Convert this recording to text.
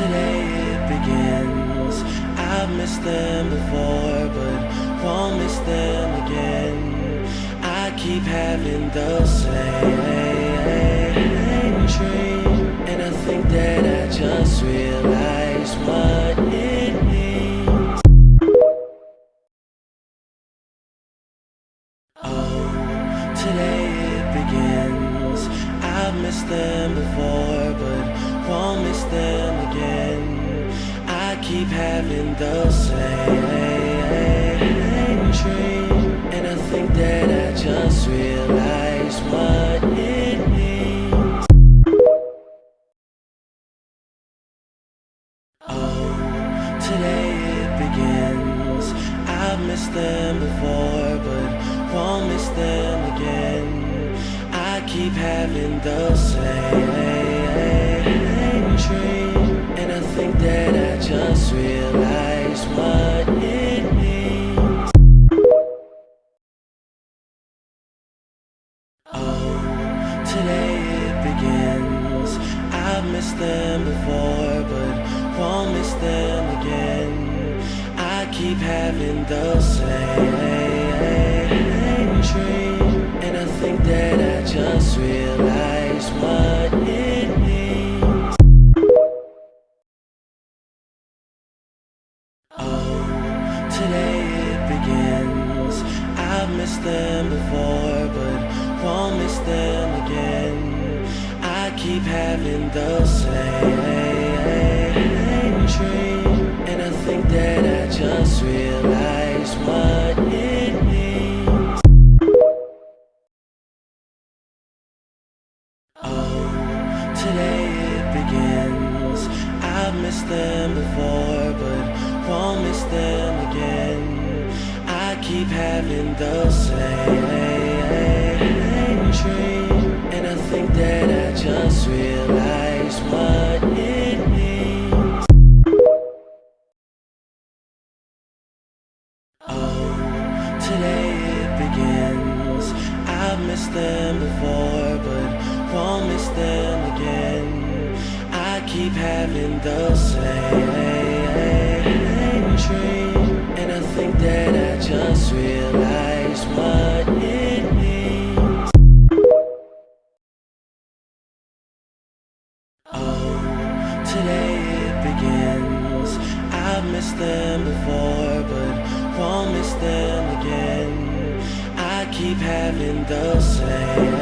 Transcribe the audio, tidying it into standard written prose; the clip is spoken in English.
Today it begins. I've missed them before, but won't miss them again. I keep having the same dream, and I think that I just realized what it means. Oh, today it begins. I've missed them before, but won't miss them again. I keep having the same dream, and I think that I just realized what it means. Oh, today it begins. I've missed them before, but won't miss them again. I keep having the same dream, and I think that I just realized what it means. Oh, today it begins. I've missed them before, but won't miss them again. I keep having the same dream, and I think that I just realized what it means. Oh, today it begins. I've missed them before, but won't miss them again. I keep having the same dream, and I think that I just realized what it means. Oh, today it begins. I've missed them before, but won't miss them again. I keep having the same dream, and I think that I just realized what it means. Oh, today it begins. I've missed them before, but won't miss them again. I keep having the same dream, and I think that I just realized what it means. Oh, today it begins. I've missed them before, but won't miss them again. I keep having the same